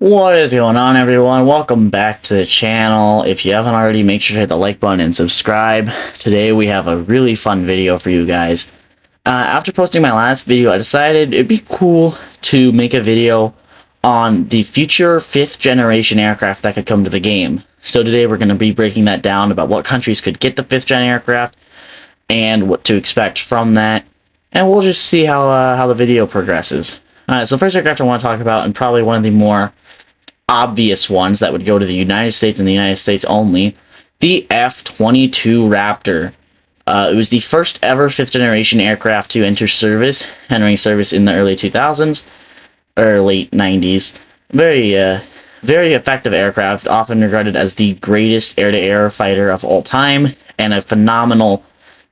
What is going on, everyone? Welcome back to the channel. If you haven't already, make sure to hit the like button and subscribe. Today we have a really fun video for you guys. After posting my last video, I decided it'd be cool to make a video on the future 5th generation aircraft that could come to the game. So today we're going to be breaking that down about what countries could get the 5th gen aircraft and what to expect from that. And we'll just see how the video progresses. So the first aircraft I want to talk about, and probably one of the more obvious ones that would go to the United States and the United States only, the F-22 Raptor. It was the first ever 5th generation aircraft to enter service, entering service in the early 2000s, or late 90s. Very effective aircraft, often regarded as the greatest air-to-air fighter of all time, and a phenomenal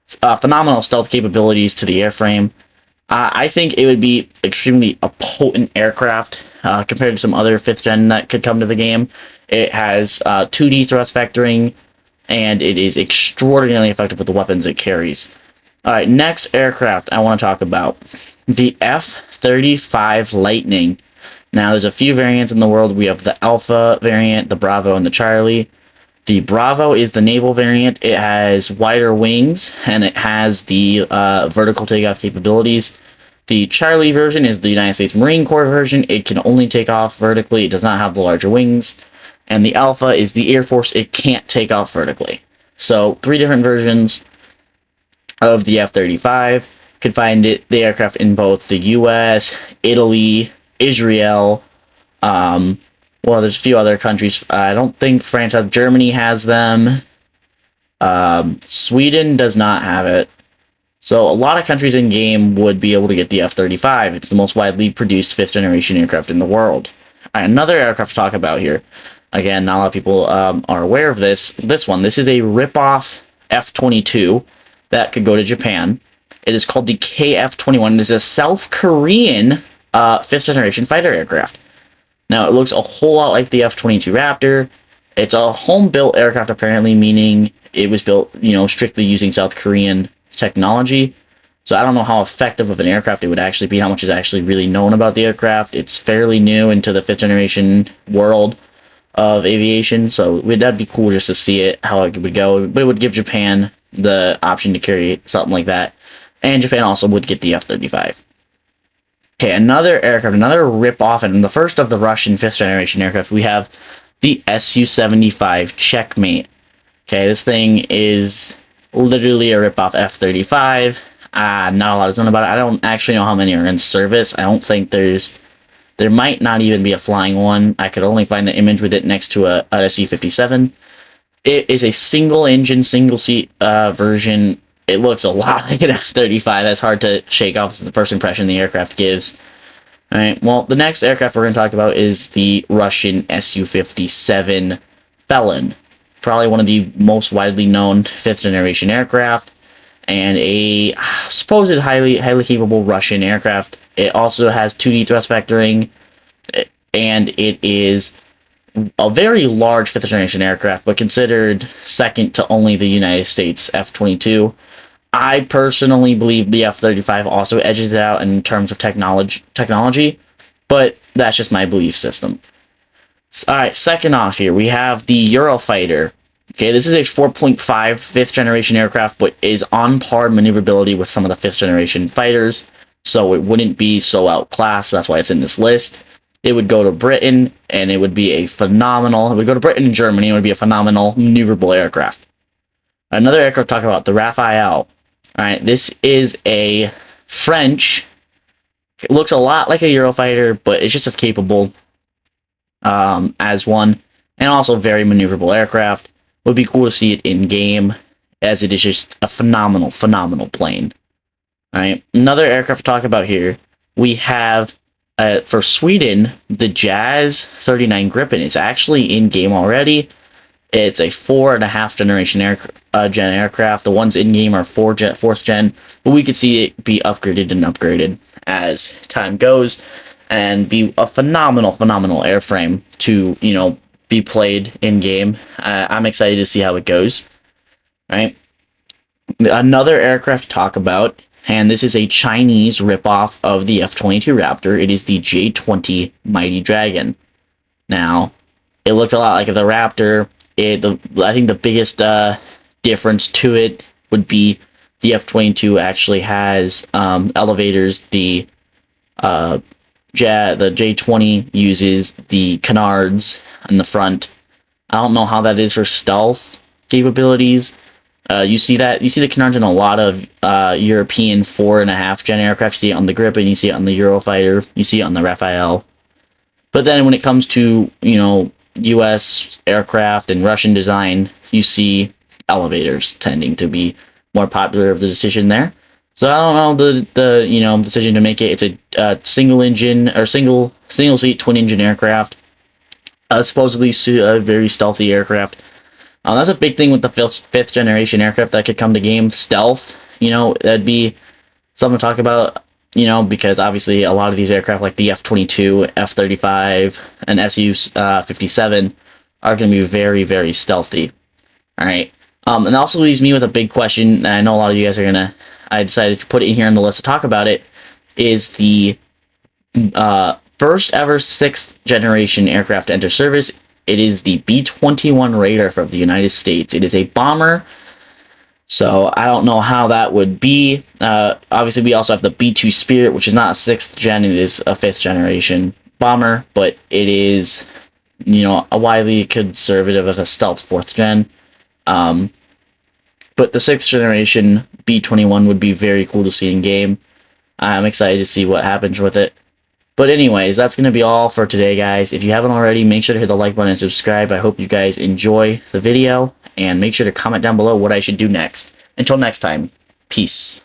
stealth capabilities to the airframe. I think it would be extremely a potent aircraft compared to some other 5th gen that could come to the game. It has 2D thrust vectoring, and it is extraordinarily effective with the weapons it carries. Alright, next aircraft I want to talk about. The F-35 Lightning. Now, there's a few variants in the world. We have the Alpha variant, the Bravo, and the Charlie. The Bravo is the naval variant. It has wider wings, and it has the vertical takeoff capabilities. The Charlie version is the United States Marine Corps version. It can only take off vertically. It does not have the larger wings. And the Alpha is the Air Force. It can't take off vertically. So, 3 different versions of the F-35. You can find the aircraft in both the US, Italy, Israel, well, there's a few other countries. I don't think France has. Germany has them. Sweden does not have it. So a lot of countries in game would be able to get the F-35. It's the most widely produced 5th generation aircraft in the world. Right, another aircraft to talk about here. Again, not a lot of people are aware of this. This is a rip-off F-22 that could go to Japan. It is called the KF-21. It is a South Korean 5th generation fighter aircraft. Now, it looks a whole lot like the F-22 Raptor. It's a home-built aircraft, apparently, meaning it was built, strictly using South Korean technology. So I don't know how effective of an aircraft it would actually be, how much is actually really known about the aircraft. It's fairly new into the 5th generation world of aviation, so that'd be cool just to see it, how it would go. But it would give Japan the option to carry something like that. And Japan also would get the F-35. Okay, another aircraft, another rip-off, and the first of the Russian 5th generation aircraft, we have the Su-75 Checkmate. Okay, this thing is literally a rip-off F-35. Not a lot is known about it. I don't actually know how many are in service. I don't think there might not even be a flying one. I could only find the image with it next to a Su-57. It is a single-engine, single-seat version. It looks a lot like an F-35. That's hard to shake off the first impression the aircraft gives. Alright, well, the next aircraft we're going to talk about is the Russian Su-57 Felon. Probably one of the most widely known 5th generation aircraft, and a supposed highly capable Russian aircraft. It also has 2D thrust vectoring, and it is a very large 5th generation aircraft, but considered second to only the United States F-22. I personally believe the F-35 also edges it out in terms of technology, but that's just my belief system. Alright, second off here, we have the Eurofighter. Okay, this is a 4.5 5th generation aircraft, but is on par maneuverability with some of the 5th generation fighters, so it wouldn't be so outclassed. That's why it's in this list. It would go to Britain, and it would be a phenomenal... It would go to Britain and Germany, and it would be a phenomenal maneuverable aircraft. Another aircraft to talk about, the Raphael. Alright, this is a French... It looks a lot like a Eurofighter, but it's just as capable as one, and also very maneuverable aircraft. Would be cool to see it in-game, as it is just a phenomenal plane. Alright, another aircraft to talk about here. We have... for Sweden, the Jazz 39 Gripen is actually in-game already. It's a 4.5 generation aircraft. The ones in-game are 4th gen, but we could see it be upgraded and upgraded as time goes, and be a phenomenal airframe to, be played in-game. I'm excited to see how it goes. Right? Another aircraft to talk about, and this is a Chinese ripoff of the F-22 Raptor. It is the J20 Mighty Dragon. Now, it looks a lot like the Raptor. I think the biggest difference to it would be the F-22 actually has elevators. The J20 uses the canards in the front. I don't know how that is for stealth capabilities. You see the canards in a lot of European 4.5 gen aircraft. You see it on the Gripen, you see it on the Eurofighter, you see it on the Raphael. But then when it comes to, U.S. aircraft and Russian design, you see elevators tending to be more popular of the decision there. So I don't know the decision to make it. It's a single engine or single seat twin engine aircraft. Supposedly a very stealthy aircraft. That's a big thing with the fifth generation aircraft that could come to game. Stealth, that'd be something to talk about. Because obviously a lot of these aircraft like the F-22, F-35, and Su-57 are going to be very, very stealthy. All right. And it also leaves me with a big question, and I know a lot of you guys are going to... I decided to put it in here on the list to talk about it, is the first ever 6th generation aircraft to enter service. It is the B-21 Raider from the United States. It is a bomber. So I don't know how that would be. Obviously, we also have the B-2 Spirit, which is not a 6th gen. It is a 5th generation bomber, but it is, a widely conservative of a stealth 4th gen. But the 6th generation B-21 would be very cool to see in game. I'm excited to see what happens with it. But anyways, that's going to be all for today, guys. If you haven't already, make sure to hit the like button and subscribe. I hope you guys enjoy the video. And make sure to comment down below what I should do next. Until next time, peace.